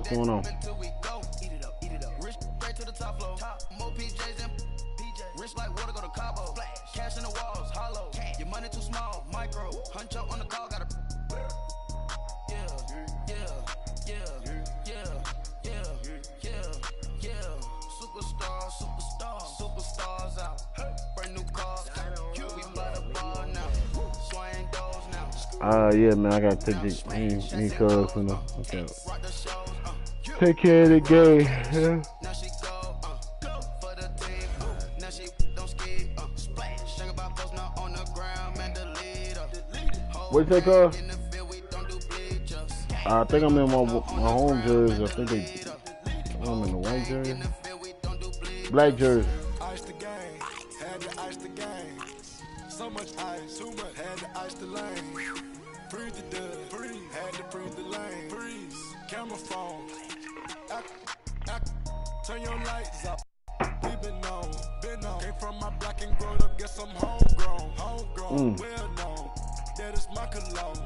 What's going on? Rich like water, go to Cabo. Cash in the walls, hollow. Your money too small, micro. Huncho on the call, got a. Yeah. Superstars out. Brand new cars. We by the bar now. Swaying doors now. Yeah, man, I gotta take me cuz, you know. Okay. Take care of the game. Yeah. Now she go for the team. Now she don't ski. Splash. Sing about post now on the ground, man. Delete up. What'd you say, cuz? I think I'm in my home jersey. I think I'm in the white jersey. Black jersey. Ice the game, had to ice the game. So much ice, too much, had to ice the lane. Freeze the dud, freeze, had to freeze the lane. Freeze, camera phone. Turn your lights up. We been on. Came from my block and growed up, guess I'm homegrown, well known. That is my cologne.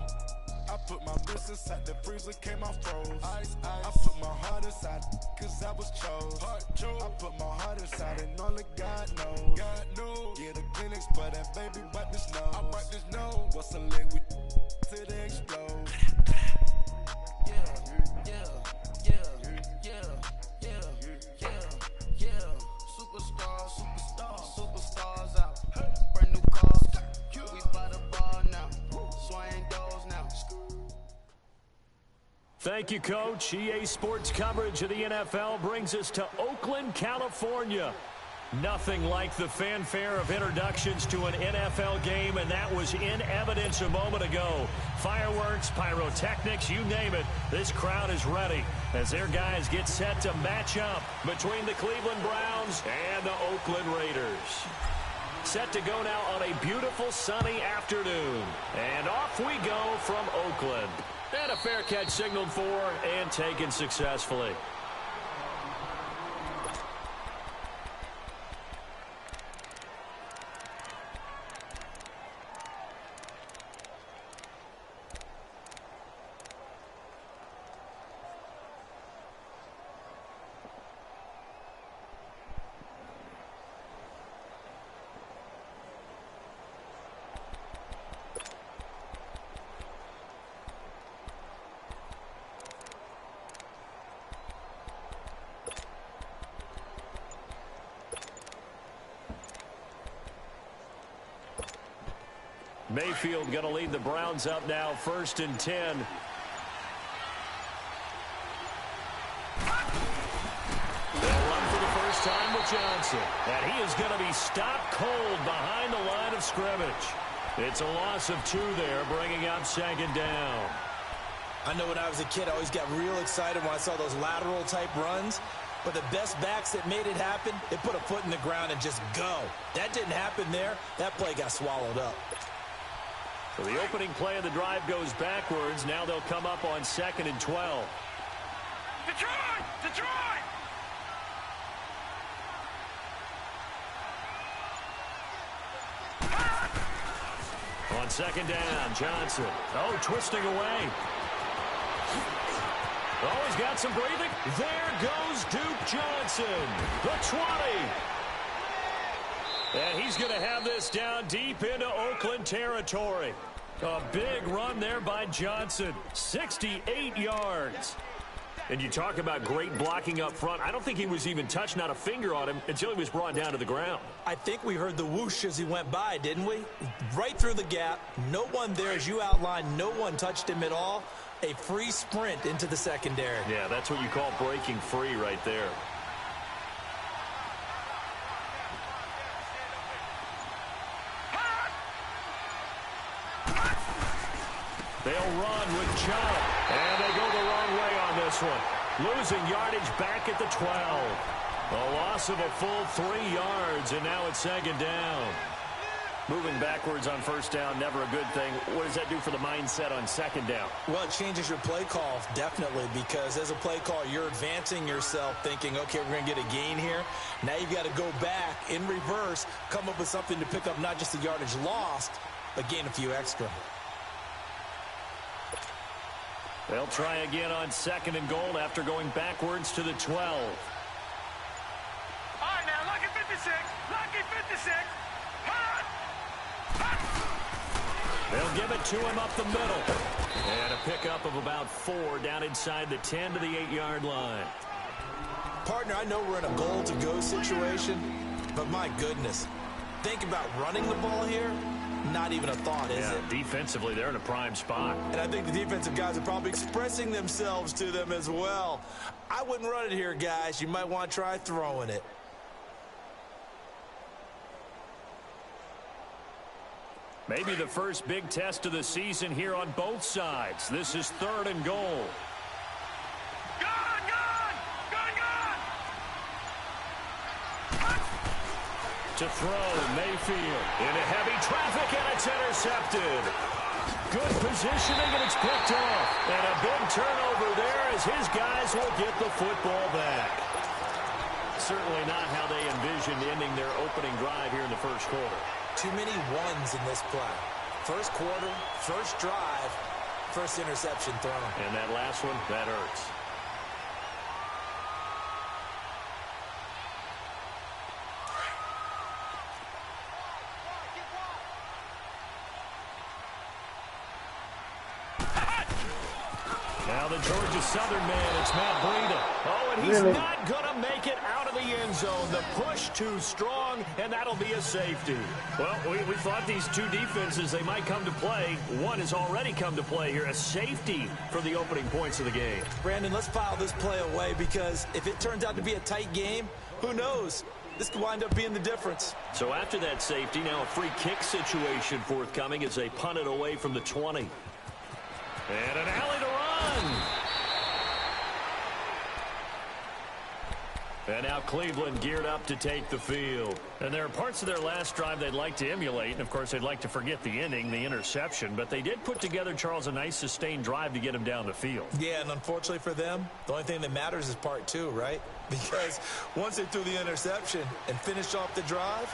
I put my wrist inside the freezer, came out froze. Ice. I put my heart inside, cause I was chose. I put my heart inside and only God knows. Yeah, the clinics, but that baby wipe this nose. I wipe this nose. What's a language till they explode? Superstars out. Brand new cars. We by the bar now. Swaying doors now. Thank you, Coach. EA Sports coverage of the NFL brings us to Oakland, California. Nothing like the fanfare of introductions to an NFL game, and that was in evidence a moment ago. Fireworks, pyrotechnics, you name it. This crowd is ready as their guys get set to match up between the Cleveland Browns and the Oakland Raiders. Set to go now on a beautiful sunny afternoon. And off we go from Oakland. And a fair catch signaled for and taken successfully. Mayfield going to lead the Browns up now, 1st and 10. They'll run for the first time with Johnson. And he is going to be stopped cold behind the line of scrimmage. It's a loss of 2 there, bringing up 2nd down. I know when I was a kid, I always got real excited when I saw those lateral-type runs. But the best backs that made it happen, they put a foot in the ground and just go. That didn't happen there. That play got swallowed up. So the opening play of the drive goes backwards. Now they'll come up on 2nd and 12. Detroit! On 2nd down, Johnson. Oh, twisting away. Oh, he's got some breathing. There goes Duke Johnson, the 20. And he's going to have this down deep into Oakland territory. A big run there by Johnson, 68 yards. And you talk about great blocking up front. I don't think he was even touched, not a finger on him, until he was brought down to the ground. I think we heard the whoosh as he went by, didn't we? Right through the gap. No one there, as you outlined, no one touched him at all. A free sprint into the secondary. Yeah, that's what you call breaking free right there. They'll run with Chubb, and they go the wrong way on this one. Losing yardage back at the 12. A loss of a full 3 yards, and now it's 2nd down. Moving backwards on 1st down, never a good thing. What does that do for the mindset on 2nd down? Well, it changes your play call, definitely, because as a play call, you're advancing yourself thinking, okay, we're going to get a gain here. Now you've got to go back in reverse, come up with something to pick up not just the yardage lost, but gain a few extra. They'll try again on 2nd and goal after going backwards to the 12. All right, now, lucky 56. Lucky 56. Hot! Hot! They'll give it to him up the middle. And a pickup of about 4 down inside the 10 to the 8-yard line. Partner, I know we're in a goal-to-go situation, but my goodness. Think about running the ball here. Not even a thought, is it? Defensively, they're in a prime spot. And I think the defensive guys are probably expressing themselves to them as well. I wouldn't run it here, guys. You might want to try throwing it. Maybe the first big test of the season here on both sides. This is 3rd and goal. Gone! Gone! Gone! Gone! To throw, Mayfield into heavy traffic, and it's intercepted. Good positioning, and it's picked off. And a big turnover there as his guys will get the football back. Certainly not how they envisioned ending their opening drive here in the first quarter. Too many ones in this play. First quarter, first drive, first interception thrown. And that last one, that hurts. Now the Georgia Southern man, it's Matt Breida. Oh, and he's not going to make it out of the end zone. The push too strong, and that'll be a safety. Well, we thought these two defenses, they might come to play. One has already come to play here, a safety for the opening points of the game. Brandon, let's file this play away because if it turns out to be a tight game, who knows? This could wind up being the difference. So after that safety, now a free kick situation forthcoming as they punt it away from the 20. And an alley to run. And now Cleveland geared up to take the field. And there are parts of their last drive they'd like to emulate. And, of course, they'd like to forget the inning, the interception. But they did put together, Charles, a nice sustained drive to get him down the field. Yeah, and unfortunately for them, the only thing that matters is part 2, right? Because once they threw the interception and finished off the drive,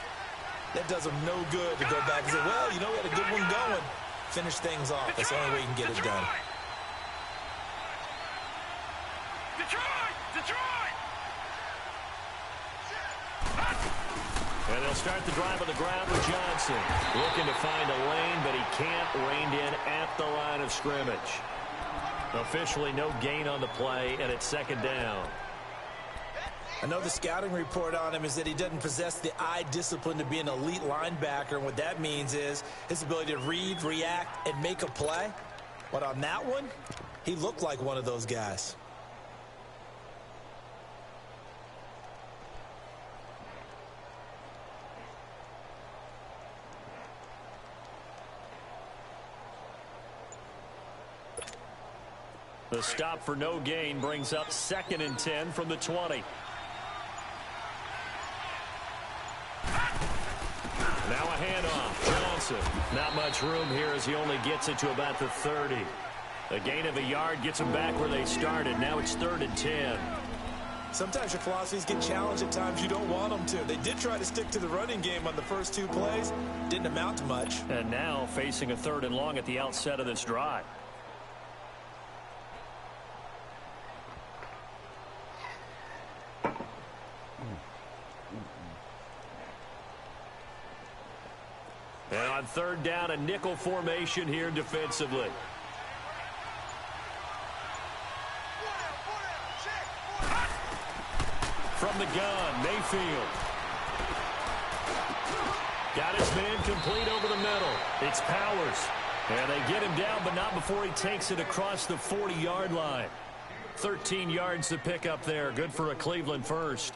that does them no good to go back and say, well, you know, we had a good one going. Finish things off. That's the only way you can get it done. Detroit! Detroit! And they'll start the drive on the ground with Johnson. Looking to find a lane, but he can't. Reined in at the line of scrimmage. Officially no gain on the play, and it's 2nd down. I know the scouting report on him is that he doesn't possess the eye discipline to be an elite linebacker. And what that means is his ability to read, react, and make a play. But on that one, he looked like one of those guys. The stop for no gain brings up 2nd and 10 from the 20. Now a handoff. Johnson. Not much room here as he only gets it to about the 30. A gain of a yard gets them back where they started. Now it's 3rd and 10. Sometimes your philosophies get challenged at times you don't want them to. They did try to stick to the running game on the first 2 plays. Didn't amount to much. And now facing a 3rd and long at the outset of this drive. And on 3rd down, a nickel formation here defensively. From the gun, Mayfield. Got his man complete over the middle. It's Powers. And they get him down, but not before he takes it across the 40-yard line. 13 yards to pick up there. Good for a Cleveland first.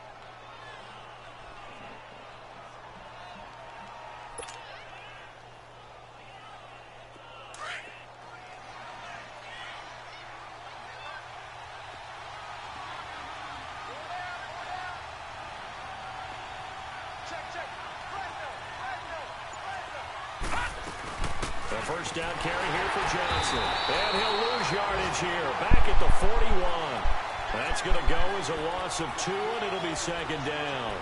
First down carry here for Johnson. And he'll lose yardage here. Back at the 41. That's going to go as a loss of 2, and it'll be 2nd down.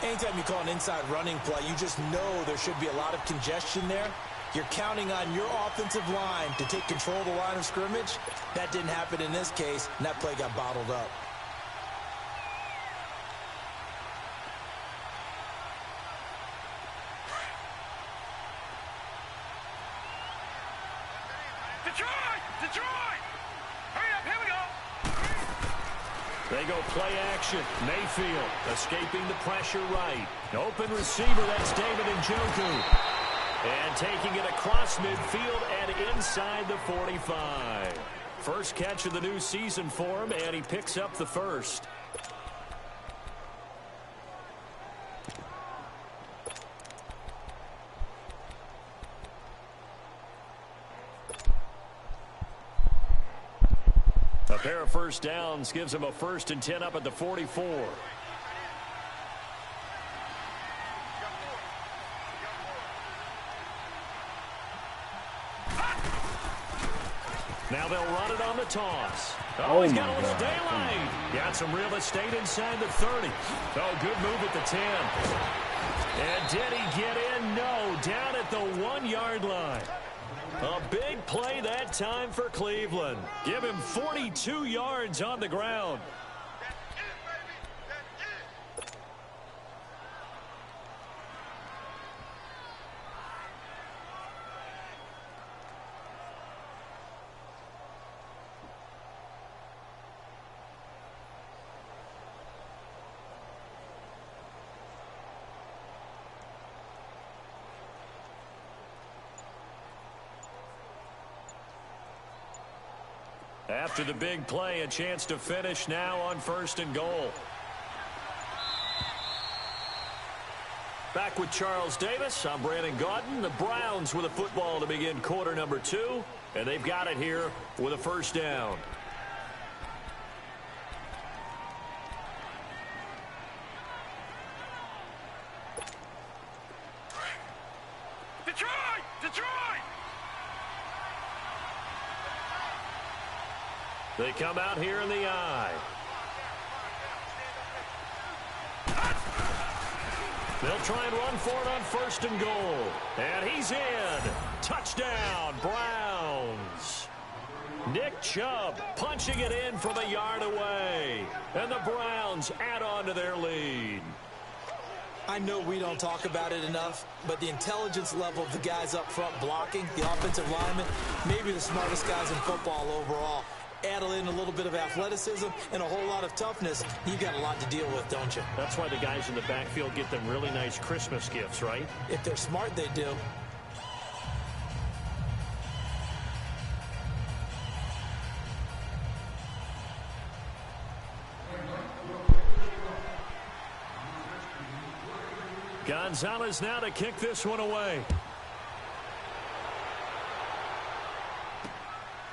Anytime you call an inside running play, you just know there should be a lot of congestion there. You're counting on your offensive line to take control of the line of scrimmage. That didn't happen in this case, and that play got bottled up. Detroit! Hurry up, here we go! They go play action. Mayfield escaping the pressure right. Open receiver, that's David Njoku. And taking it across midfield and inside the 45. First catch of the new season for him, and he picks up the first. A pair of first downs gives him a 1st and 10 up at the 44. Now they'll run it on the toss. Oh, he's got a little daylight. Got some real estate inside the 30. Oh, good move at the 10. And did he get in? No, down at the 1-yard line. A big play that time for Cleveland. Give him 42 yards on the ground. After the big play, a chance to finish now on 1st and goal. Back with Charles Davis, I'm Brandon Gaudin. The Browns with a football to begin quarter number 2, and they've got it here with a 1st down. Detroit! They come out here in the eye. They'll try and run for it on 1st and goal. And he's in. Touchdown, Browns. Nick Chubb punching it in from a yard away. And the Browns add on to their lead. I know we don't talk about it enough, but the intelligence level of the guys up front blocking, the offensive linemen, maybe the smartest guys in football overall. Add in a little bit of athleticism and a whole lot of toughness, you've got a lot to deal with, don't you? That's why the guys in the backfield get them really nice Christmas gifts, right? If they're smart, they do. Gonzalez now to kick this one away.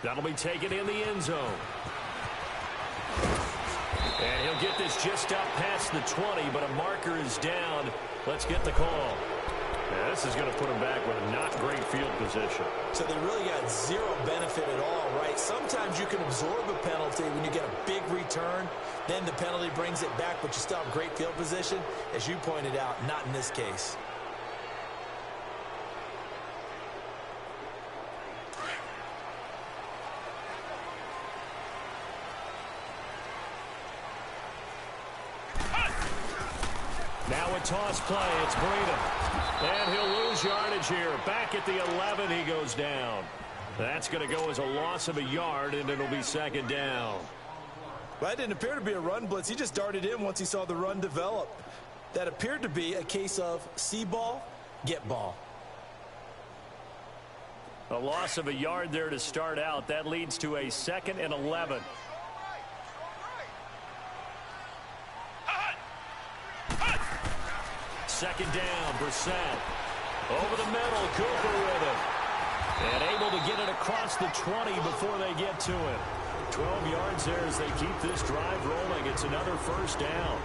That'll be taken in the end zone. And he'll get this just up past the 20, but a marker is down. Let's get the call. Yeah, this is going to put him back with a not great field position. So they really got zero benefit at all, right? Sometimes you can absorb a penalty when you get a big return. Then the penalty brings it back, but you still have great field position. As you pointed out, not in this case. Now a toss play. It's Breida. And he'll lose yardage here. Back at the 11, he goes down. That's going to go as a loss of a yard, and it'll be 2nd down. Well, that didn't appear to be a run blitz. He just darted in once he saw the run develop. That appeared to be a case of see ball, get ball. A loss of a yard there to start out. That leads to a 2nd and 11. Second down, Brissett. Over the middle, Cooper with it. And able to get it across the 20 before they get to it. 12 yards there as they keep this drive rolling. It's another 1st down.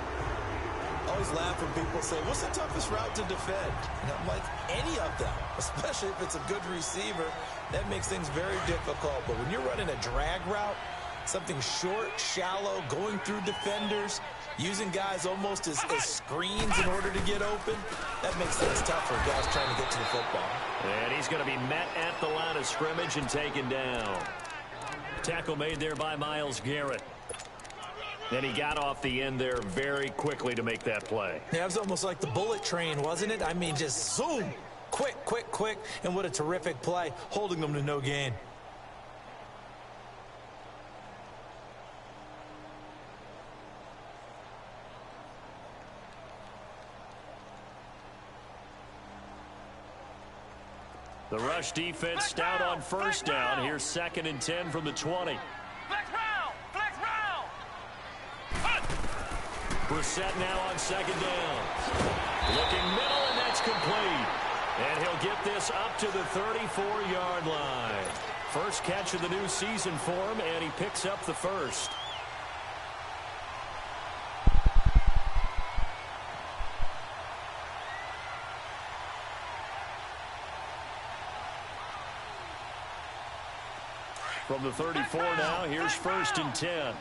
I always laugh when people say, what's the toughest route to defend? And I'm like, any of them, especially if it's a good receiver. That makes things very difficult. But when you're running a drag route, Something short, shallow, going through defenders, using guys almost as screens in order to get open. That makes things tough for guys trying to get to the football. And he's going to be met at the line of scrimmage and taken down. Tackle made there by Myles Garrett. And he got off the end there very quickly to make that play. Yeah, it was almost like the bullet train, wasn't it? I mean, just zoom. Quick, quick, quick. And what a terrific play, holding them to no gain. The rush defense stout on first down. Here's 2nd and 10 from the 20. Flex round! Flex round! Brissett now on 2nd down. Looking middle, and that's complete. And he'll get this up to the 34-yard line. First catch of the new season for him, and he picks up the first. From the 34 now, here's 1st and 10.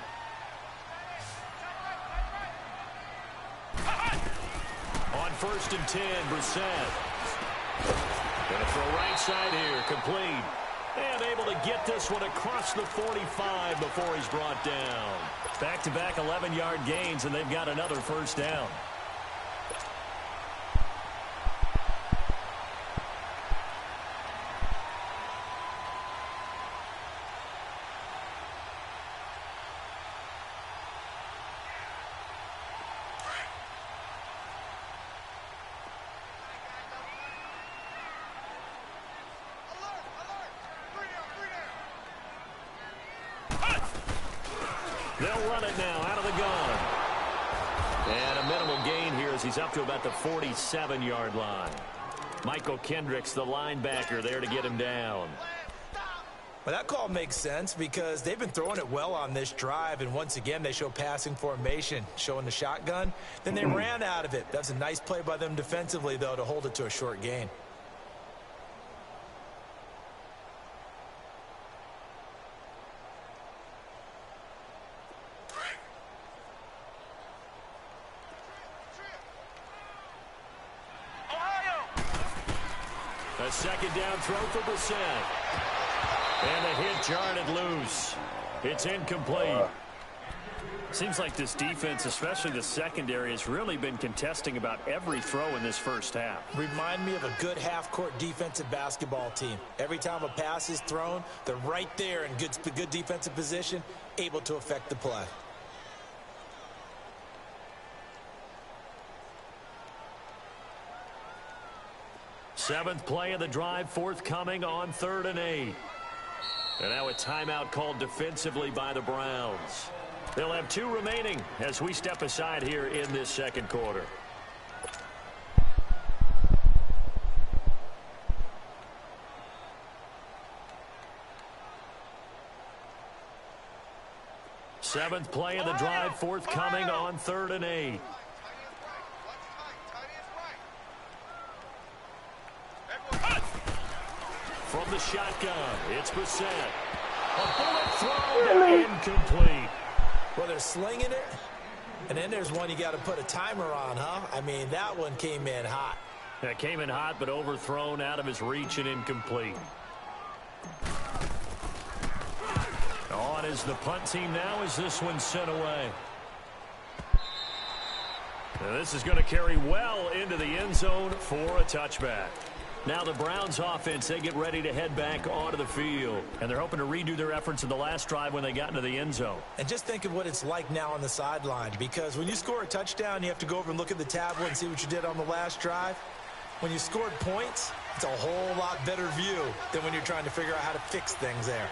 On 1st and 10, Brissett. Going to throw right side here, complete. And able to get this one across the 45 before he's brought down. Back-to-back 11-yard gains, and they've got another first down. They'll run it now out of the gun. And a minimal gain here as he's up to about the 47-yard line. Michael Kendricks, the linebacker, there to get him down. Well, that call makes sense because they've been throwing it well on this drive, and once again they show passing formation, showing the shotgun. Then they ran out of it. That's a nice play by them defensively, though, to hold it to a short gain. A 2nd down throw for Brissett. And the hit jarred loose. It's incomplete. Seems like this defense, especially the secondary, has really been contesting about every throw in this first half. Remind me of a good half-court defensive basketball team. Every time a pass is thrown, they're right there in good defensive position, able to affect the play. Seventh play of the drive, forthcoming on 3rd and 8. And now a timeout called defensively by the Browns. They'll have 2 remaining as we step aside here in this second quarter. Seventh play of the drive, forthcoming on 3rd and 8. From the shotgun, it's Brissett. A bullet throw, incomplete. Well, they're slinging it, and then there's one you got to put a timer on, huh? I mean, that one came in hot. That came in hot, but overthrown out of his reach and incomplete. On is the punt team now as this one's sent away. Now this is going to carry well into the end zone for a touchback. Now the Browns offense, they get ready to head back onto the field. And they're hoping to redo their efforts in the last drive when they got into the end zone. And just think of what it's like now on the sideline. Because when you score a touchdown, you have to go over and look at the tablet and see what you did on the last drive. When you scored points, it's a whole lot better view than when you're trying to figure out how to fix things there.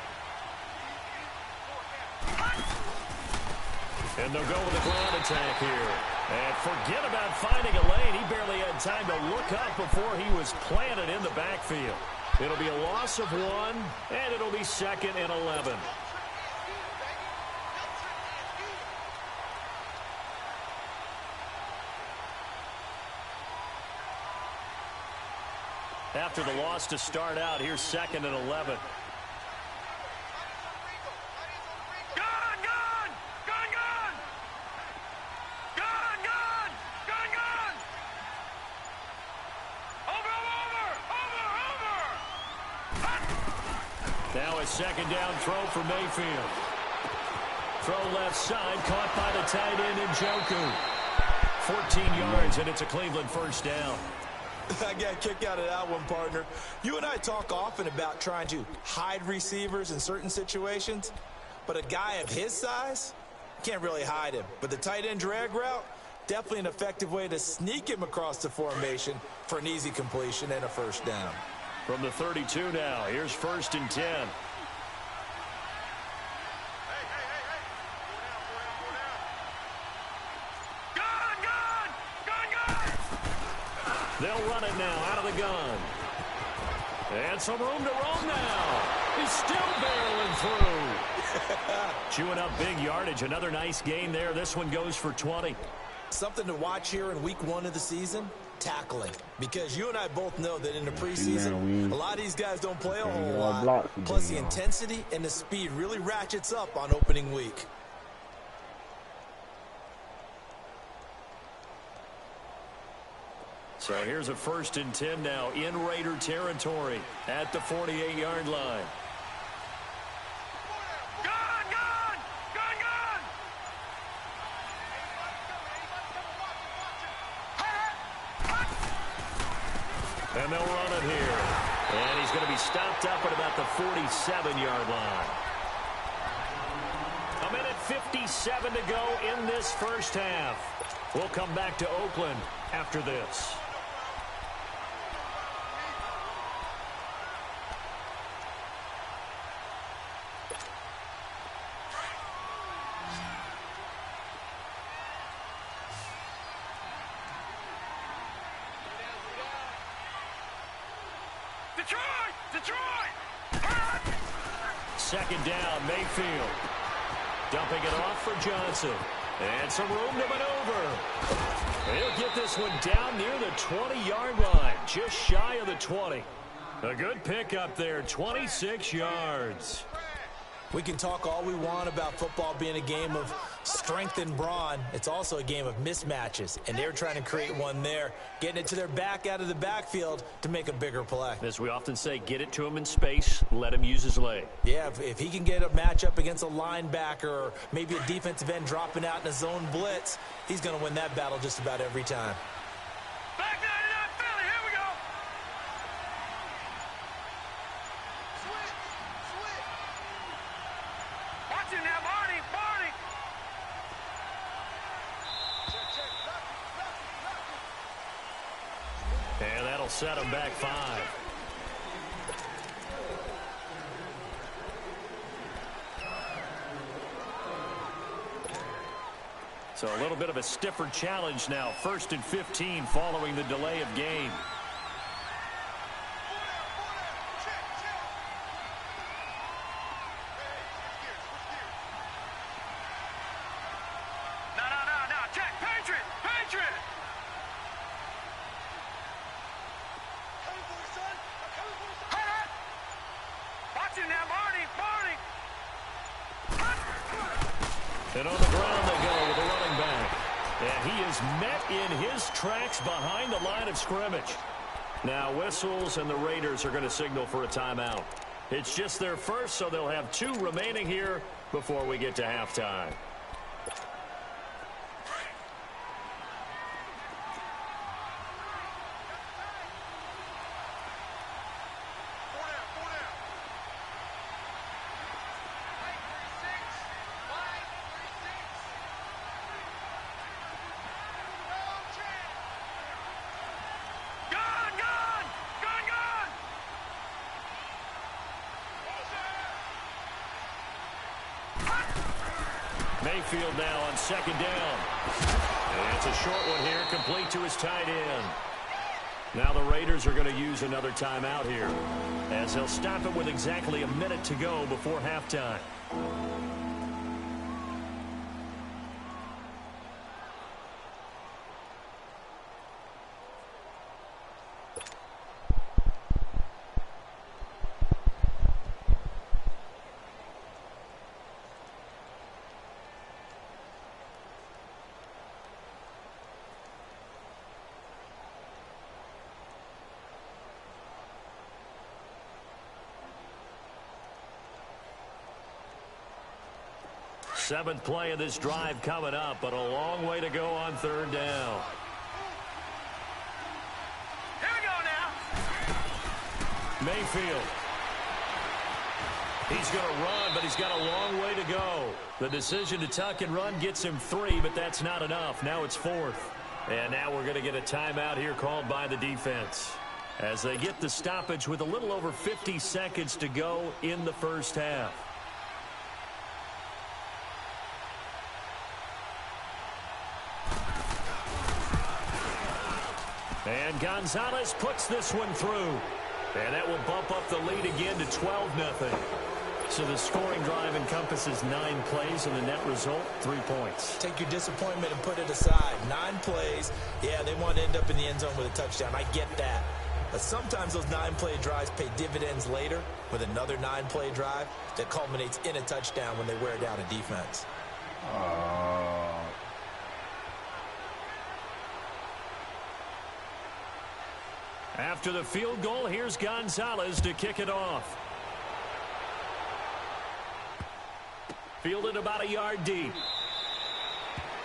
And they'll go with a ground attack here. And forget about finding a lane. He barely had time to look up before he was planted in the backfield. It'll be a loss of 1, and it'll be 2nd and 11. After the loss to start out, here's 2nd and 11. Got Now a second down throw for Mayfield. Throw left side, caught by the tight end Njoku. 14 yards, and it's a Cleveland first down. I got a kick out of that one, partner. You and I talk often about trying to hide receivers in certain situations, but a guy of his size, can't really hide him. But the tight end drag route, definitely an effective way to sneak him across the formation for an easy completion and a first down. From the 32 now, here's 1st and 10. They'll run it now out of the gun. And some room to roam now. He's still barreling through. Chewing up big yardage. Another nice gain there. This one goes for 20. Something to watch here in week 1 of the season, tackling. Because you and I both know that in the preseason, a lot of these guys don't play a whole lot. Plus the intensity and the speed really ratchets up on opening week. So here's a 1st and 10 now in Raider territory at the 48-yard line. And they'll run it here. And he's going to be stopped up at about the 47-yard line. 1:57 to go in this first half. We'll come back to Oakland after this. Second down, Mayfield. Dumping it off for Johnson. And some room to maneuver. He'll get this one down near the 20-yard line. Just shy of the 20. A good pickup there, 26 yards. We can talk all we want about football being a game of strength and brawn. It's also a game of mismatches, and they're trying to create one there, getting it to their back out of the backfield to make a bigger play. As we often say, get it to him in space, let him use his leg. Yeah, if he can get a matchup against a linebacker or maybe a defensive end dropping out in a zone blitz, he's going to win that battle just about every time. Back 99 Philly, here we go. Watch it now, Barney. And that'll set him back 5. So a little bit of a stiffer challenge now. 1st and 15 following the delay of game. No. Check. Patriot. Watch it now, Barney. And on the ground they go with the running back. And he is met in his tracks behind the line of scrimmage. Now whistles, and the Raiders are going to signal for a timeout. It's just their first, so they'll have 2 remaining here before we get to halftime. Mayfield now on 2nd down. And it's a short one here, complete to his tight end. Now the Raiders are going to use another timeout here, as they'll stop it with exactly a minute to go before halftime. Seventh play of this drive coming up, but a long way to go on third down. Here we go now. Mayfield. He's going to run, but he's got a long way to go. The decision to tuck and run gets him 3, but that's not enough. Now it's 4th. And now we're going to get a timeout here called by the defense as they get the stoppage with a little over 50 seconds to go in the first half. And Gonzalez puts this one through. And that will bump up the lead again to 12-0. So the scoring drive encompasses 9 plays, and the net result, 3 points. Take your disappointment and put it aside. 9 plays. Yeah, they want to end up in the end zone with a touchdown. I get that. But sometimes those 9-play drives pay dividends later with another 9-play drive that culminates in a touchdown when they wear down a defense. After the field goal, here's Gonzalez to kick it off. Fielded about a yard deep.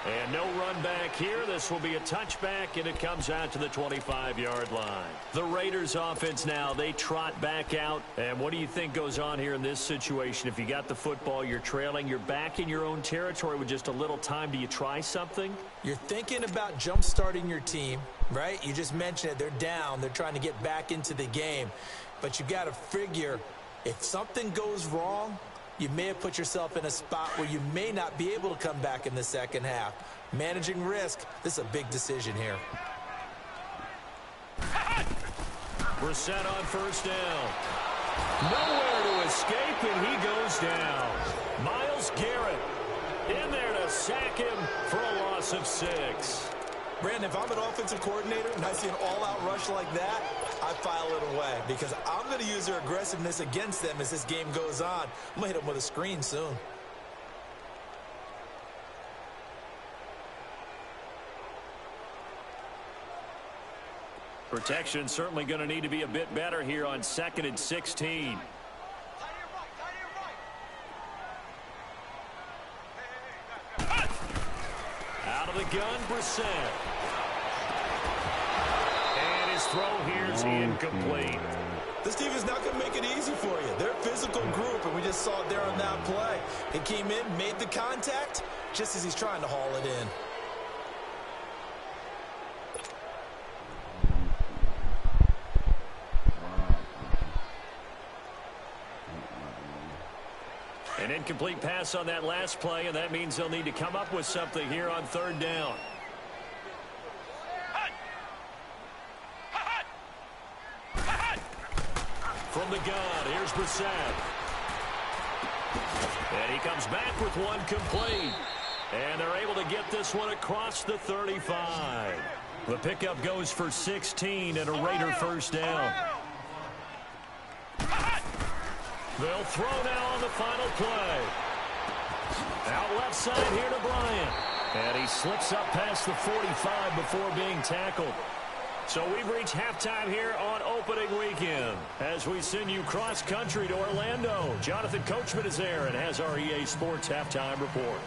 And no run back here. This will be a touchback, and it comes out to the 25-yard line. The Raiders offense now, they trot back out. And what do you think goes on here in this situation? If you got the football, you're trailing, you're back in your own territory with just a little time. Do you try something? You're thinking about jump-starting your team, right? You just mentioned it. They're down. They're trying to get back into the game. But you got to figure if something goes wrong, you may have put yourself in a spot where you may not be able to come back in the second half. Managing risk, this is a big decision here. Brissett on first down. Nowhere to escape, and he goes down. Myles Garrett in there to sack him for a loss of 6. Brandon, if I'm an offensive coordinator and I see an all-out rush like that, I file it away because I'm going to use their aggressiveness against them as this game goes on. I'm going to hit them with a screen soon. Protection certainly going to need to be a bit better here on 2nd and 16. Out of the gun, Brissett. And his throw here is incomplete. This team is not going to make it easy for you. They're a physical group, and we just saw it there on that play. He came in, made the contact, just as he's trying to haul it in. An incomplete pass on that last play, and that means they'll need to come up with something here on third down. From the gun, here's Brissett. And he comes back with one complete. And they're able to get this one across the 35. The pickup goes for 16 and a Raider first down. They'll throw now on the final play. Out left side here to Bryant. And he slips up past the 45 before being tackled. So we've reached halftime here on opening weekend as we send you cross-country to Orlando. Jonathan Coachman is there and has our EA Sports halftime report.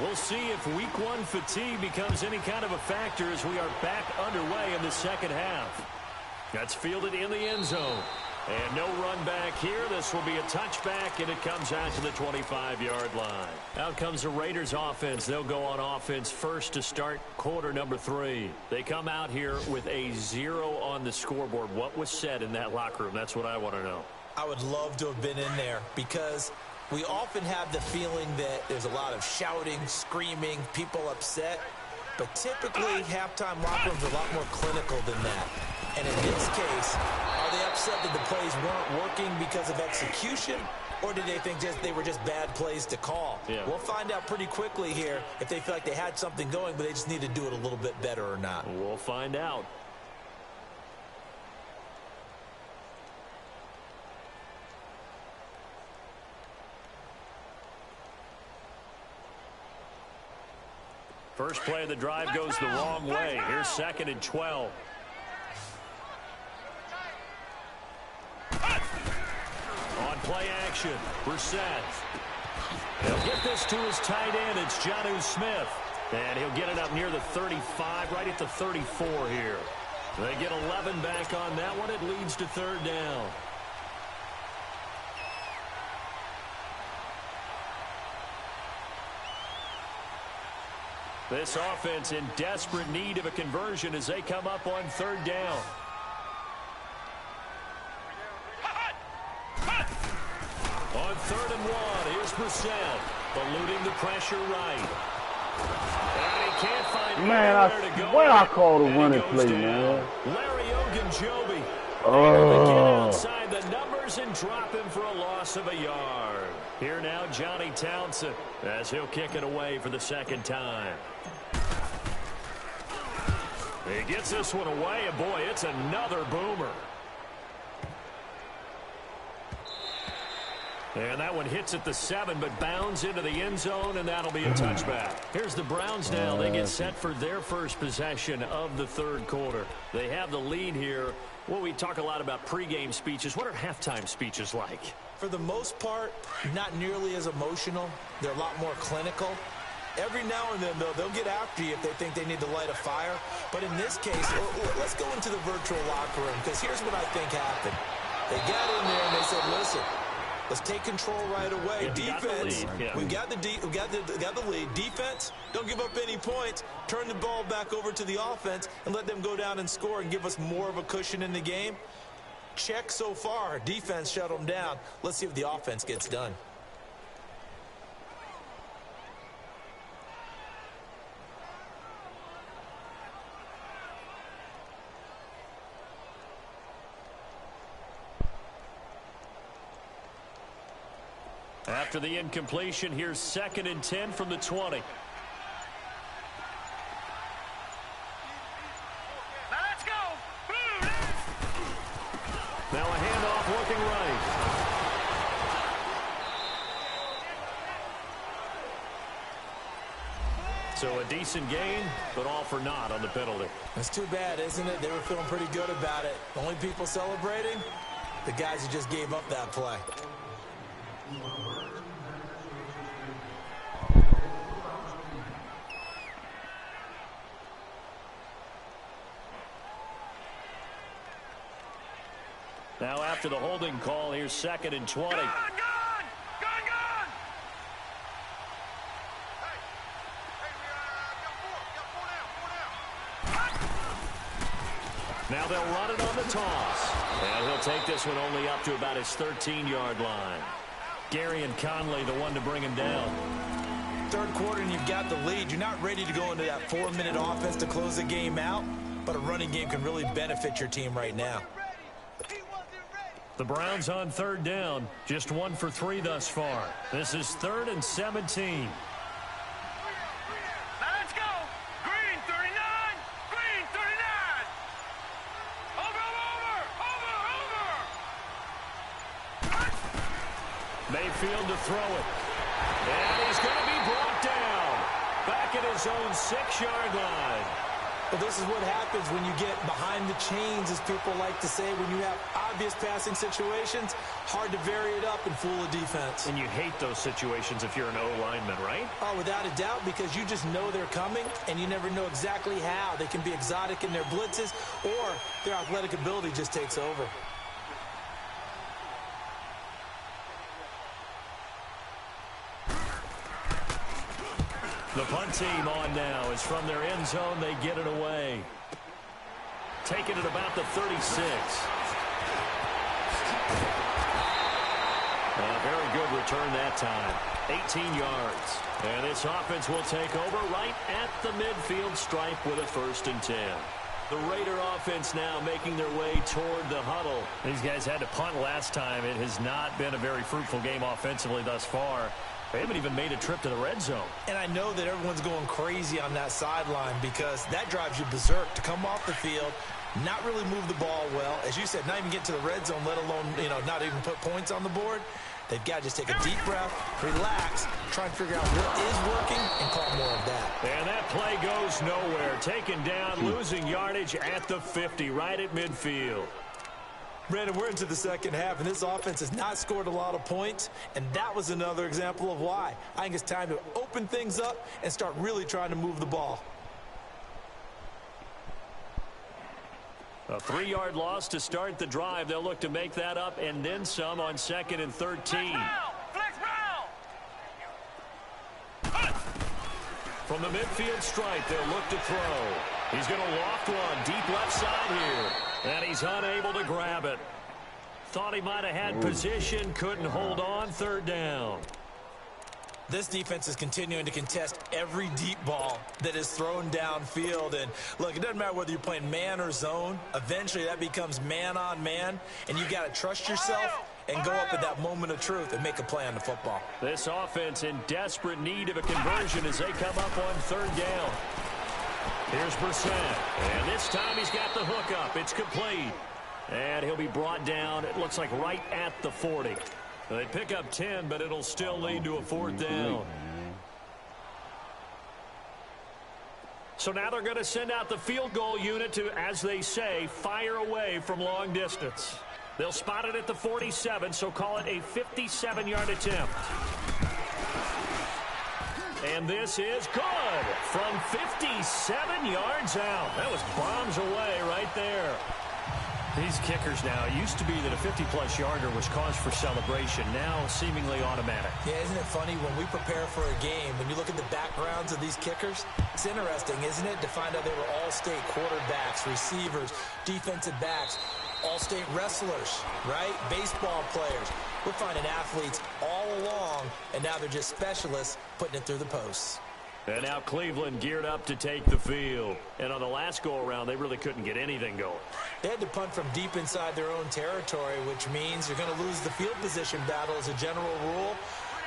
We'll see if week 1 fatigue becomes any kind of a factor as we are back underway in the second half. That's fielded in the end zone. And no run back here. This will be a touchback, and it comes out to the 25-yard line. Out comes the Raiders offense. They'll go on offense first to start quarter number 3. They come out here with a 0 on the scoreboard. What was said in that locker room? That's what I want to know. I would love to have been in there because we often have the feeling that there's a lot of shouting, screaming, people upset. But typically, halftime locker rooms are a lot more clinical than that. And in this case, are they upset that the plays weren't working because of execution? Or did they think they were just bad plays to call? Yeah. We'll find out pretty quickly here if they feel like they had something going, but they just need to do it a little bit better or not. We'll find out. First play of the drive goes the wrong way. Here's 2nd and 12. On play action. Brissett. He'll get this to his tight end. It's Jonnu Smith. And he'll get it up near the 35, right at the 34 here. They get 11 back on that one. It leads to third down. This offense in desperate need of a conversion as they come up on third down. On 3rd and 1, here's Brissett, eluding the pressure right. And he can't find Man, anywhere to go. I called a running play, man. Larry Ogunjobi. Oh. Get outside the numbers and drop him for a loss of a yard. Here now, Johnny Townsend, as he'll kick it away for the second time. He gets this one away, and boy, it's another boomer. And that one hits at the 7, but bounds into the end zone, and that'll be a touchback. Here's the Browns now. They get set for their first possession of the third quarter. They have the lead here. Well, we talk a lot about pregame speeches. What are halftime speeches like? For the most part, not nearly as emotional. They're a lot more clinical. Every now and then, though, they'll get after you if they think they need to light a fire. But in this case, let's go into the virtual locker room, because here's what I think happened. They got in there and they said, listen, let's take control right away. Yeah, Defense, we got the lead. Defense, don't give up any points. Turn the ball back over to the offense and let them go down and score and give us more of a cushion in the game. Check so far. Defense shut them down. Let's see if the offense gets done. After the incompletion, here's 2nd and 10 from the 20. Now let's go. Now a handoff looking right. So a decent gain, but all for naught on the penalty. That's too bad, isn't it? They were feeling pretty good about it. The only people celebrating, the guys who just gave up that play. Now after the holding call, here's 2nd and 20. Gone! Now they'll run it on the toss. And he'll take this one only up to about his 13-yard line. Gary and Conley, the one to bring him down. Third quarter and you've got the lead. You're not ready to go into that 4-minute offense to close the game out, but a running game can really benefit your team right now. The Browns on third down, just 1 for 3 thus far. This is 3rd and 17. Now let's go. Green 39. Green 39. Over. Mayfield to throw it. And he's going to be brought down. Back at his own 6-yard line. Well, this is what happens when you get behind the chains, as people like to say. When you have obvious passing situations, hard to vary it up and fool a defense. And you hate those situations if you're an O-lineman, right? Oh, without a doubt, because you just know they're coming, and you never know exactly how. They can be exotic in their blitzes, or their athletic ability just takes over. The punt team on now is from their end zone. They get it away. Taking it about the 36. A very good return that time. 18 yards. And this offense will take over right at the midfield stripe with a 1st and 10. The Raider offense now making their way toward the huddle. These guys had to punt last time. It has not been a very fruitful game offensively thus far. They haven't even made a trip to the red zone. And I know that everyone's going crazy on that sideline because that drives you berserk to come off the field, not really move the ball well. As you said, not even get to the red zone, let alone, not even put points on the board. They've got to just take a deep breath, relax, try and figure out what is working, and call more of that. And that play goes nowhere. Taken down, losing yardage at the 50, right at midfield. Brandon, we're into the second half, and this offense has not scored a lot of points, and that was another example of why. I think it's time to open things up and start really trying to move the ball. A 3-yard loss to start the drive. They'll look to make that up and then some on 2nd and 13. From the midfield stripe, they'll look to throw. He's going to loft one deep left side here. And he's unable to grab it. Thought he might have had position, couldn't hold on, 3rd down. This defense is continuing to contest every deep ball that is thrown downfield. And, look, it doesn't matter whether you're playing man or zone. Eventually, that becomes man-on-man, and you got to trust yourself and go up at that moment of truth and make a play on the football. This offense in desperate need of a conversion as they come up on 3rd down. Here's Brissett, and this time he's got the hook up. It's complete. And he'll be brought down, it looks like right at the 40. They pick up 10, but it'll still lead to a 4th down. So now they're going to send out the field goal unit to, as they say, fire away from long distance. They'll spot it at the 47, so call it a 57-yard attempt. And this is good from 57 yards out. That was bombs away right there. These kickers now, it used to be that a 50-plus yarder was cause for celebration. Now seemingly automatic. Yeah, isn't it funny when we prepare for a game, when you look at the backgrounds of these kickers, it's interesting, isn't it, to find out they were all-state quarterbacks, receivers, defensive backs, all-state wrestlers, right? Baseball players. We're finding athletes all along, and now they're just specialists putting it through the posts. And now Cleveland geared up to take the field. And on the last go-around, they really couldn't get anything going. They had to punt from deep inside their own territory, which means you're going to lose the field position battle as a general rule.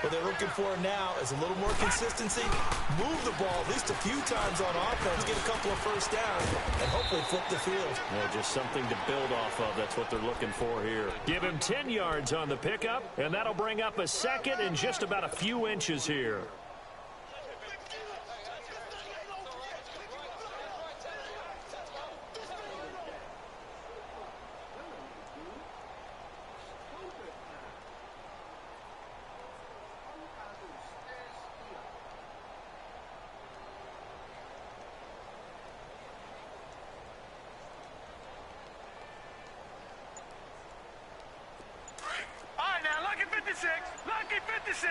What they're looking for now is a little more consistency, move the ball at least a few times on offense, get a couple of first downs, and hopefully flip the field. Yeah, just something to build off of. That's what they're looking for here. Give him 10 yards on the pickup, and that'll bring up a 2nd and just about a few inches here. Lucky 56.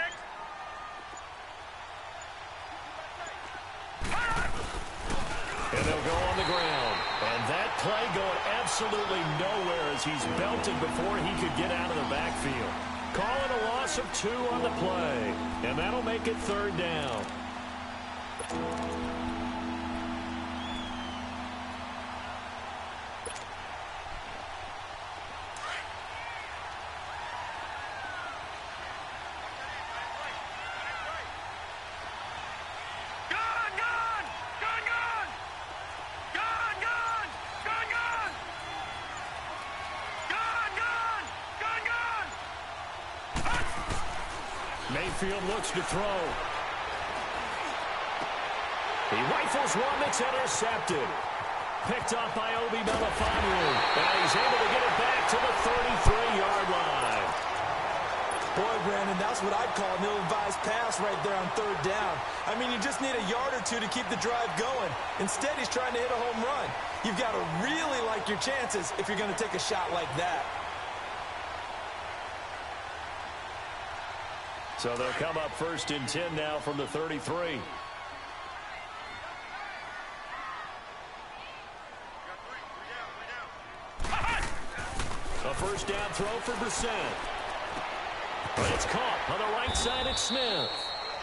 And they'll go on the ground. And that play going absolutely nowhere as he's belted before he could get out of the backfield. Call it a loss of 2 on the play. And that'll make it 3rd down. Mayfield looks to throw. He rifles one that's intercepted. Picked up by Obi Melifonwu. And he's able to get it back to the 33-yard line. Boy, Brandon, that's what I'd call an ill-advised pass right there on 3rd down. I mean, you just need a yard or 2 to keep the drive going. Instead, he's trying to hit a home run. You've got to really like your chances if you're going to take a shot like that. So they'll come up 1st and 10 now from the 33. A 1st down throw for Brissett. But it's caught on the right side at Smith.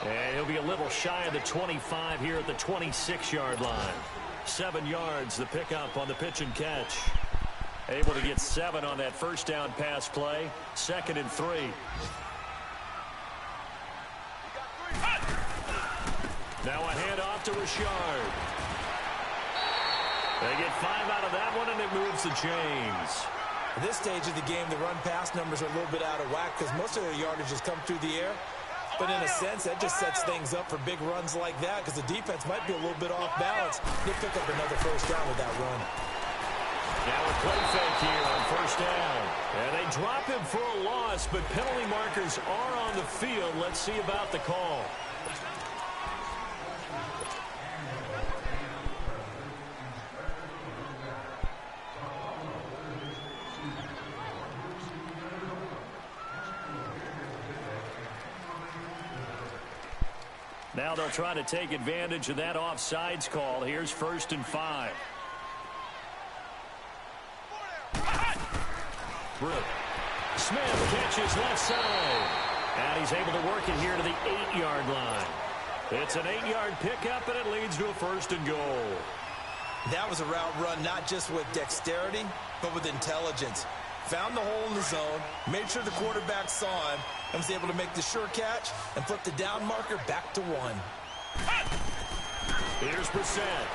And he'll be a little shy of the 25 here at the 26-yard line. 7 yards, the pickup on the pitch and catch. Able to get 7 on that 1st down pass play. 2nd and 3. Now a handoff to Richard. They get 5 out of that one, and it moves the chains. At this stage of the game, the run-pass numbers are a little bit out of whack because most of their yardage has come through the air. But in a sense, that just sets things up for big runs like that because the defense might be a little bit off balance. They pick up another 1st down with that run. Now a play fake here on first down. And they drop him for a loss, but penalty markers are on the field. Let's see about the call. Now they'll try to take advantage of that offsides call. Here's 1st and 5. Smith catches left side. And he's able to work it here to the 8-yard line. It's an 8-yard pickup, and it leads to a 1st and goal. That was a route run not just with dexterity, but with intelligence. Found the hole in the zone, made sure the quarterback saw him, and was able to make the sure catch and flip the down marker back to 1. Here's Brissett.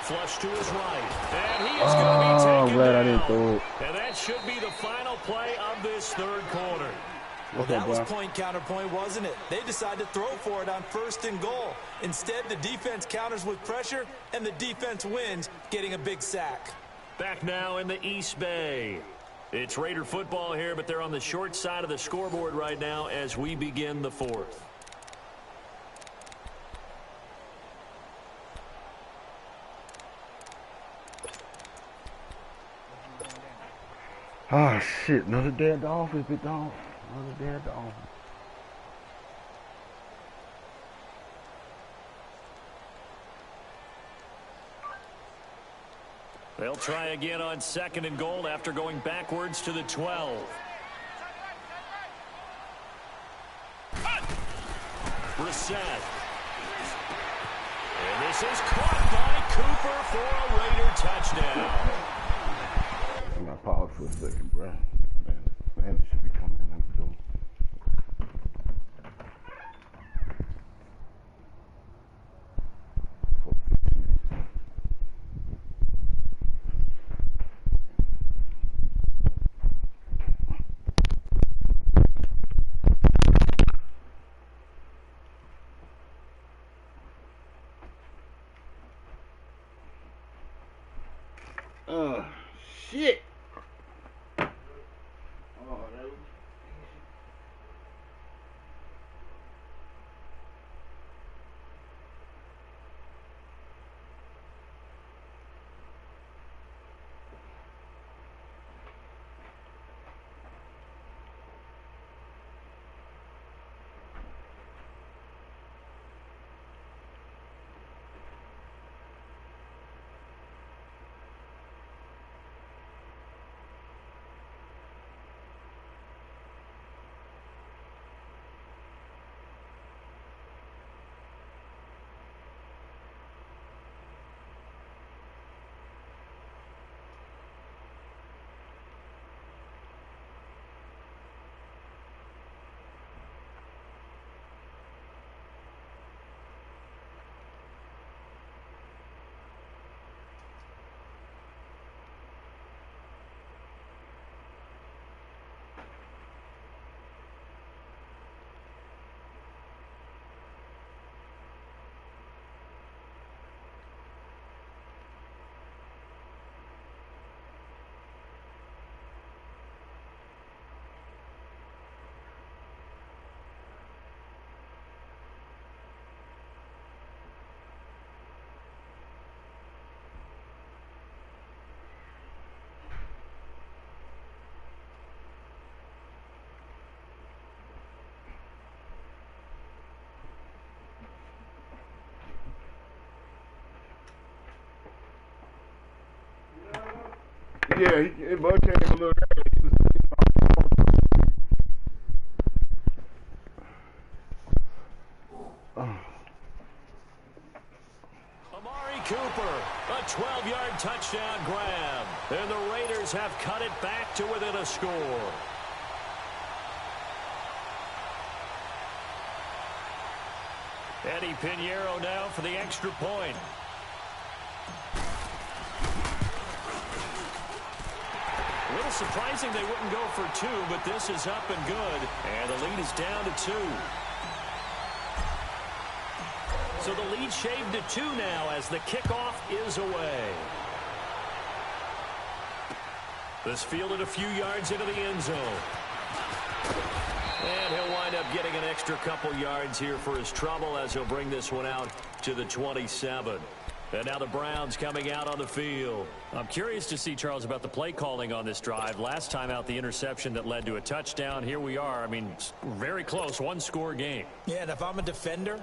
Flush to his right. And he is going to be taken glad down. I didn't throw it. And that should be the final play of this 3rd quarter. Well, that was point counterpoint, wasn't it? They decided to throw for it on 1st and goal. Instead, the defense counters with pressure, and the defense wins, getting a big sack. Back now in the East Bay. It's Raider football here, but they're on the short side of the scoreboard right now as we begin the 4th. Ah, shit. Another dead Dolphins, big dog. Another dead Dolphins. They'll try again on 2nd and goal after going backwards to the 12. Brissett. And this is caught by Cooper for a Raider touchdown. I'm not powered for a second, bro. Man, it should be coming in. Let me go. Shit. Yeah, it both came a little early. Amari Cooper, a 12-yard touchdown grab. And the Raiders have cut it back to within a score. Eddie Pinheiro now for the extra point. A little surprising they wouldn't go for 2, but this is up and good. And the lead is down to 2. So the lead shaved to 2 now as the kickoff is away. This fielded a few yards into the end zone. And he'll wind up getting an extra couple yards here for his trouble as he'll bring this one out to the 27. And now the Browns coming out on the field. I'm curious to see, Charles, about the play calling on this drive. Last time out, the interception that led to a touchdown. Here we are. I mean, very close, one-score game. Yeah, and if I'm a defender,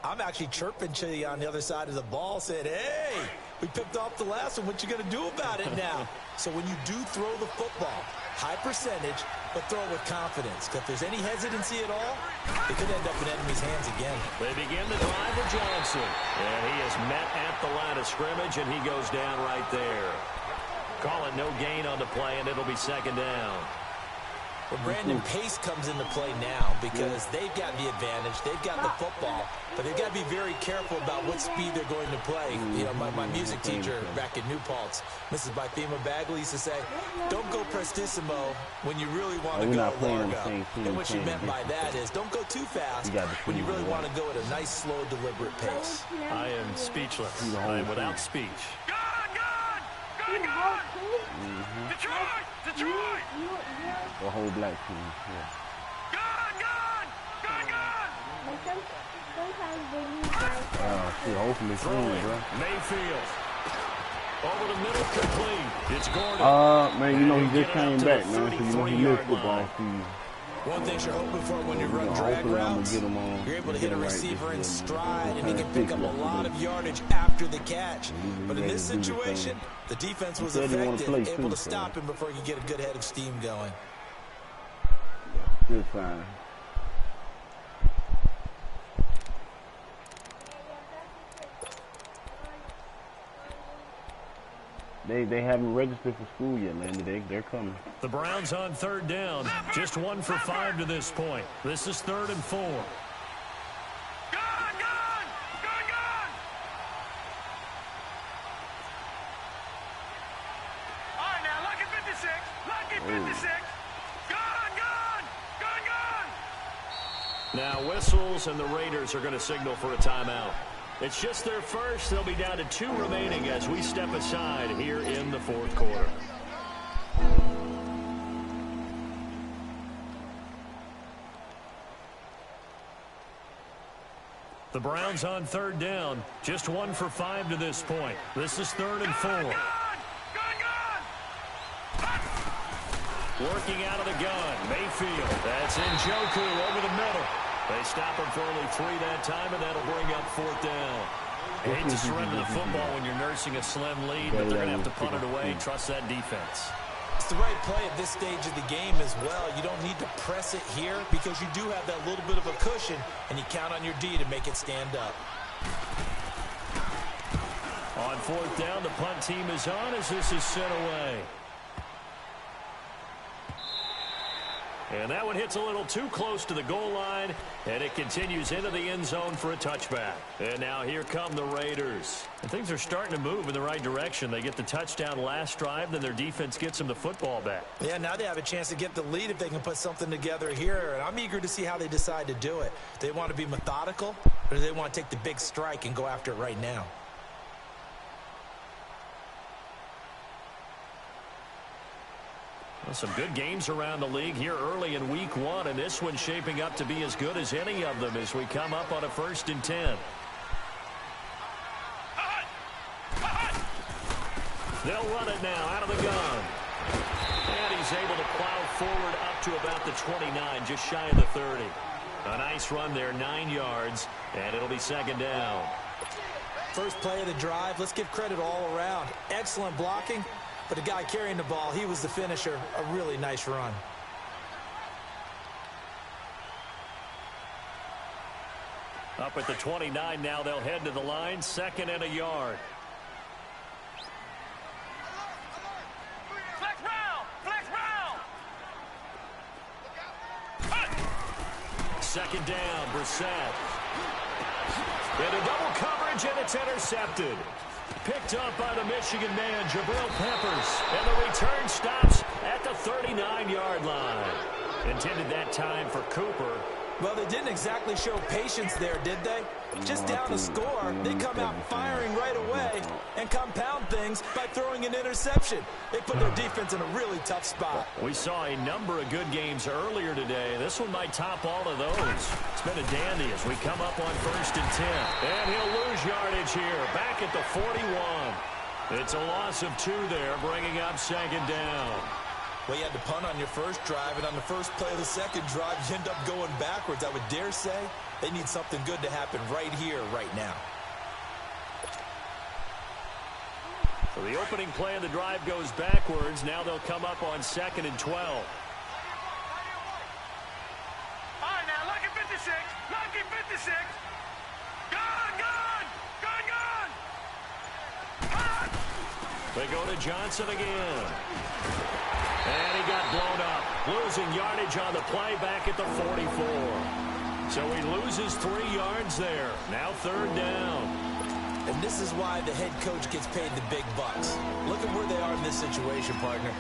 I'm actually chirping to you on the other side of the ball, saying, hey, we picked off the last one. What you going to do about it now? So when you do throw the football, high percentage, but throw it with confidence. Because if there's any hesitancy at all, it could end up in enemy's hands again. They begin the drive with Johnson. And he is met at the line of scrimmage, and he goes down right there. Call it no gain on the play, and it'll be second down. Well, Brandon, pace comes into play now because they've got the advantage. They've got the football, but they've got to be very careful about what speed they're going to play. You know, my music teacher back in New Paltz, Mrs. Bythema Bagley, used to say, don't go prestissimo when you really want to go largo. And what she meant by that is don't go too fast when you really want to go at a nice, slow, deliberate pace. I am speechless. I am without speech. Gone! Detroit! Detroit! The whole black team, yeah. Gone! Shit, hopefully soon, bro. Mayfield. Over the middle, complete. It's Gordon. Man, you know, he just came back, man, so you know he missed football season. One thing you're hoping for when you run drag routes, you're able to hit a receiver in stride, and he can pick up a lot of yardage after the catch. But in this situation, the defense was effective, able to stop him before he could get a good head of steam going. Good sign. They haven't registered for school yet, man. They're coming. The Browns on third down. Just 1 for 5 to this point. This is 3rd and 4. Gone! All right, now, lucky 56. Lucky 56. Gone! Now whistles, and the Raiders are going to signal for a timeout. It's just their first. They'll be down to 2 remaining as we step aside here in the 4th quarter. The Browns on third down. Just 1 for 5 to this point. This is 3rd and 4. Working out of the gun. Mayfield. That's Njoku over the middle. They stop him for only 3 that time, and that'll bring up 4th down. You hate to surrender the football when you're nursing a slim lead, but they're going to have to punt it away. Trust that defense. It's the right play at this stage of the game as well. You don't need to press it here because you do have that little bit of a cushion, and you count on your D to make it stand up. On 4th down, the punt team is on as this is sent away. And that one hits a little too close to the goal line, and it continues into the end zone for a touchback. And now here come the Raiders. And things are starting to move in the right direction. They get the touchdown last drive, then their defense gets them the football back. Yeah, now they have a chance to get the lead if they can put something together here, and I'm eager to see how they decide to do it. Do they want to be methodical, or do they want to take the big strike and go after it right now? Well, some good games around the league here early in week 1, and this one's shaping up to be as good as any of them as we come up on a 1st and 10. They'll run it now out of the gun. And he's able to plow forward up to about the 29, just shy of the 30. A nice run there, 9 yards, and it'll be 2nd down. First play of the drive, let's give credit all around. Excellent blocking. But the guy carrying the ball, he was the finisher. A really nice run. Up at the 29 now, they'll head to the line. 2nd and a yard. Flex round! Flex round! 2nd down, Brissett. Into double coverage, and it's intercepted. Picked up by the Michigan man, Jabril Peppers. And the return stops at the 39-yard line. Intended that time for Cooper. Well, they didn't exactly show patience there, did they? Just down a score, they come out firing right away and compound things by throwing an interception. They put their defense in a really tough spot. We saw a number of good games earlier today. This one might top all of those. It's been a dandy as we come up on 1st and 10. And he'll lose yardage here, back at the 41. It's a loss of 2 there, bringing up 2nd down. Well, you had to punt on your first drive, and on the first play of the second drive, you end up going backwards. I would dare say they need something good to happen right here, right now. So the opening play of the drive goes backwards. Now they'll come up on 2nd and 12. All right, now, lucky 56. Lucky 56. Gone, gone. Gone, gone. Gone. They go to Johnson again. And he got blown up, losing yardage on the play back at the 44. So he loses 3 yards there. Now 3rd down. And this is why the head coach gets paid the big bucks. Look at where they are in this situation, partner.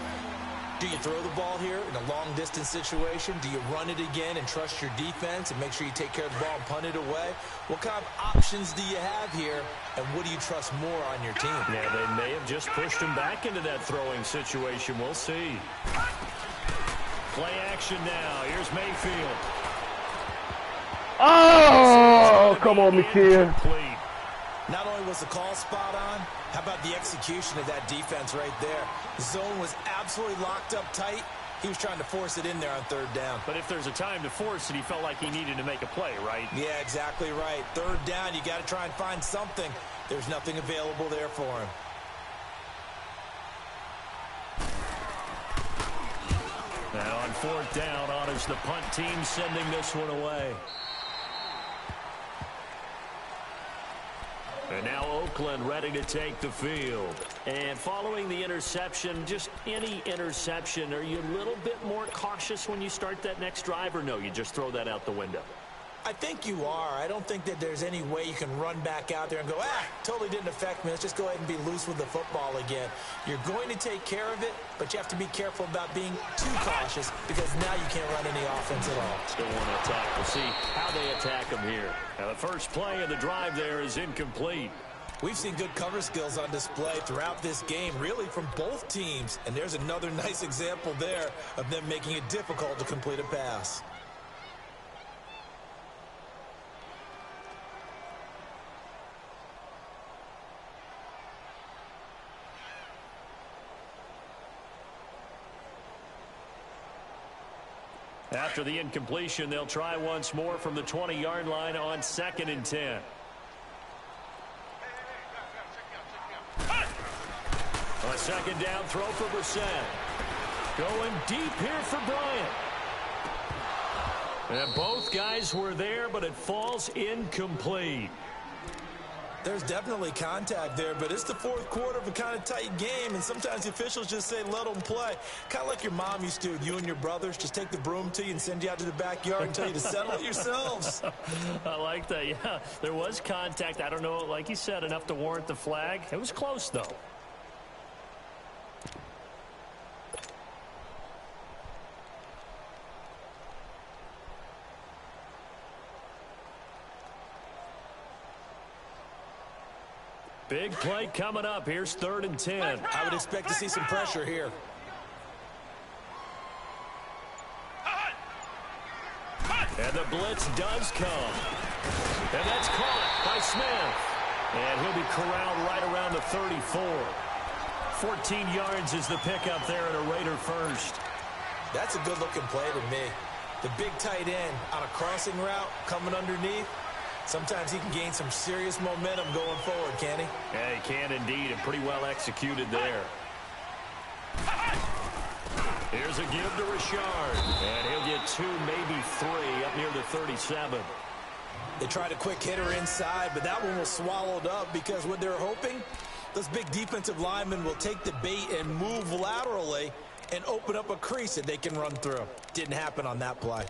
Do you throw the ball here in a long-distance situation? Do you run it again and trust your defense and make sure you take care of the ball and punt it away? What kind of options do you have here, and what do you trust more on your team? Yeah, they may have just pushed him back into that throwing situation. We'll see. Play action now. Here's Mayfield. Oh, come on, McKeon. Not only was the call spot on, how about the execution of that defense right there? The zone was absolutely locked up tight. He was trying to force it in there on 3rd down. But if there's a time to force it, he felt like he needed to make a play, right? Yeah, exactly right. 3rd down, you got to try and find something. There's nothing available there for him. Now on 4th down, honors the punt team sending this one away. And now Oakland ready to take the field. And following the interception, just any interception, are you a little bit more cautious when you start that next drive, or no, you just throw that out the window? I think you are. I don't think that there's any way you can run back out there and go, totally didn't affect me. Let's just go ahead and be loose with the football again. You're going to take care of it, but you have to be careful about being too cautious because now you can't run any offense at all. Still want to attack. We'll see how they attack them here. Now the first play of the drive there is incomplete. We've seen good cover skills on display throughout this game, really from both teams. And there's another nice example there of them making it difficult to complete a pass. After the incompletion, they'll try once more from the 20-yard line on 2nd and 10. On 2nd down, throw for Brissett. Going deep here for Bryant. And both guys were there, but it falls incomplete. There's definitely contact there, but it's the 4th quarter of a kind of tight game, and sometimes the officials just say let them play. Kind of like your mom used to with you and your brothers. Just take the broom to you and send you out to the backyard and tell you to settle it yourselves. I like that, yeah. There was contact. I don't know, like you said, enough to warrant the flag. It was close, though. Big play coming up. Here's 3rd and 10. I would expect to see some pressure here. And the blitz does come. And that's caught by Smith. And he'll be corralled right around the 34. 14 yards is the pickup there at a Raider first. That's a good-looking play to me. The big tight end on a crossing route coming underneath. Sometimes he can gain some serious momentum going forward, can he? Yeah, he can indeed, and pretty well executed there. Here's a give to Richard, and he'll get 2, maybe 3, up near the 37. They tried a quick hitter inside, but that one was swallowed up because what they're hoping, those big defensive linemen will take the bait and move laterally and open up a crease that they can run through. Didn't happen on that play.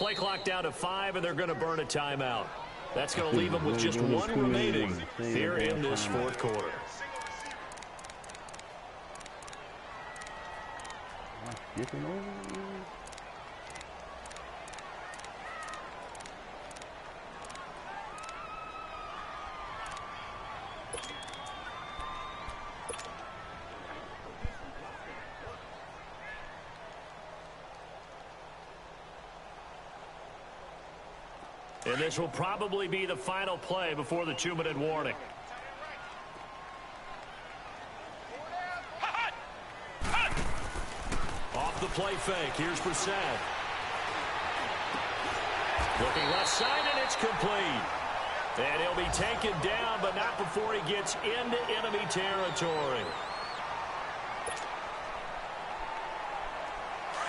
play clock down to 5, and they're going to burn a timeout. That's going to leave them with just 1 remaining here in this fourth quarter. And this will probably be the final play before the 2-minute warning. Off the play fake. Here's Brissett. Looking left side, and it's complete. And he'll be taken down, but not before he gets into enemy territory.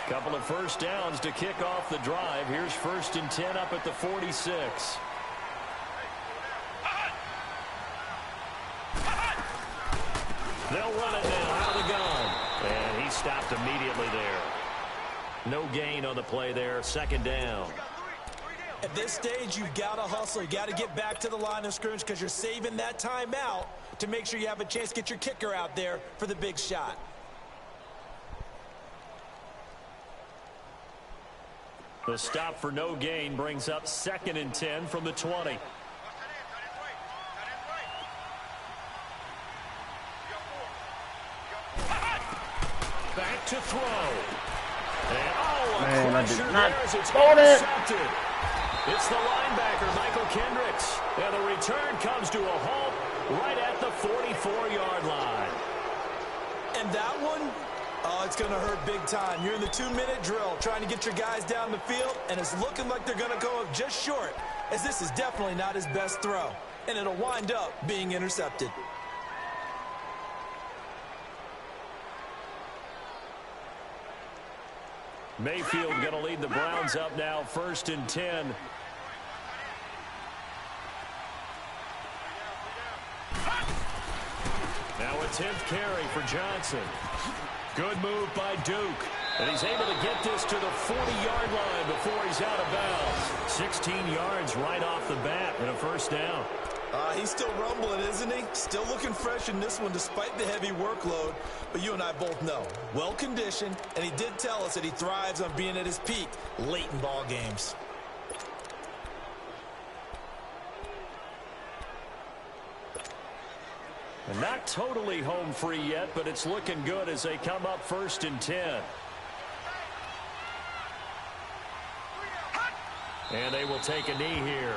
Couple of first downs to kick off the drive. Here's 1st and 10 up at the 46. They'll run it now out of the gun. And he stopped immediately there. No gain on the play there. 2nd down. At this stage, you've got to hustle. You got to get back to the line of scrimmage because you're saving that timeout to make sure you have a chance to get your kicker out there for the big shot. The stop for no gain brings up 2nd and 10 from the 20. Back to throw. And man, I did not it's throw it. intercepted. It's the linebacker, Michael Kendricks. And the return comes to a halt right at the 44-yard line. And that one, oh, it's going to hurt big time. You're in the 2-minute drill trying to get your guys down the field, and it's looking like they're going to go up just short, as this is definitely not his best throw. And it'll wind up being intercepted. Mayfield going to lead the Browns up now, 1st and 10. Now a 10th carry for Johnson. Good move by Duke. And he's able to get this to the 40-yard line before he's out of bounds. 16 yards right off the bat and a 1st down. He's still rumbling, isn't he? Still looking fresh in this one despite the heavy workload. But you and I both know, well-conditioned, and he did tell us that he thrives on being at his peak late in ball games. And not totally home free yet, but it's looking good as they come up 1st and 10. And they will take a knee here.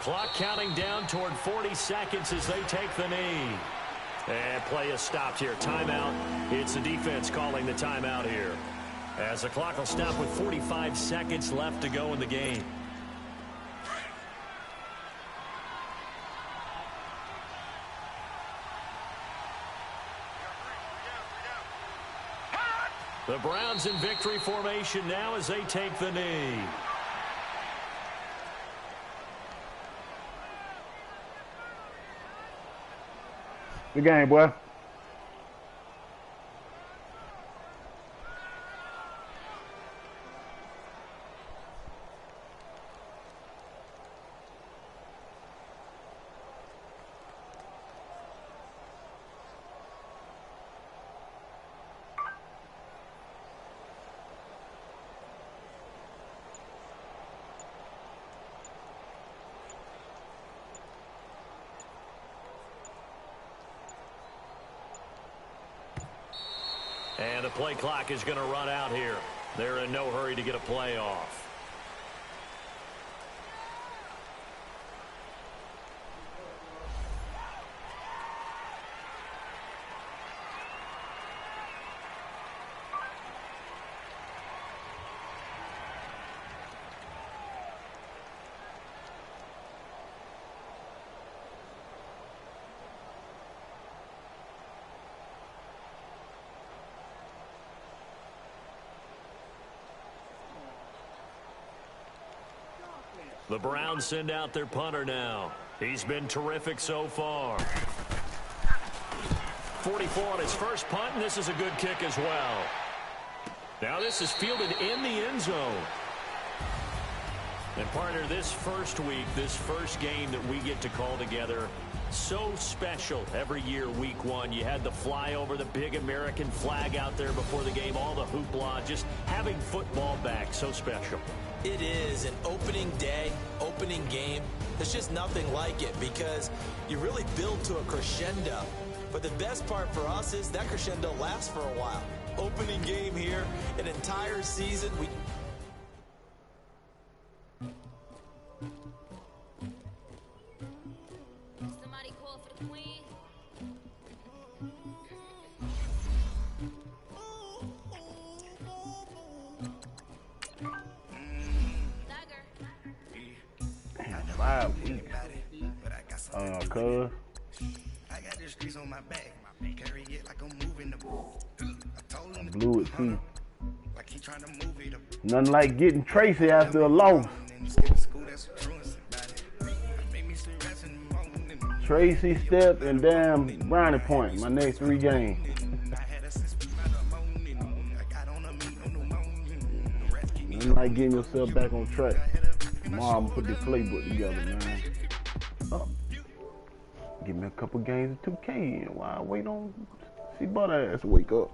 Clock counting down toward 40 seconds as they take the knee. And play is stopped here. Timeout. It's the defense calling the timeout here. As the clock will stop with 45 seconds left to go in the game. The Browns in victory formation now as they take the knee. Good game, boy. And the play clock is going to run out here. They're in no hurry to get a play off. The Browns send out their punter now. He's been terrific so far. 44 on his first punt, and this is a good kick as well. Now this is fielded in the end zone. And partner, this first week, this first game that we get to call together, so special every year, week one. You had the flyover, the big American flag out there before the game, all the hoopla, just having football back, so special. It is an opening day, opening game. There's just nothing like it because you really build to a crescendo. But the best part for us is that crescendo lasts for a while. Opening game here, an entire season. Somebody call for the queen. Damn, 5 weeks. Cuz. I got the streets on my back. Carry it like I'm moving the ball. I Blew it too. like he trying to move it up. Nothing like getting Tracy after a loss. Tracy, Step, and damn Brownie Point. My next 3 games. Nothing like getting yourself back on track. Tomorrow I'm gonna put the playbook together, man. Oh. Give me a couple games of 2K in while I wait on see butt ass wake up.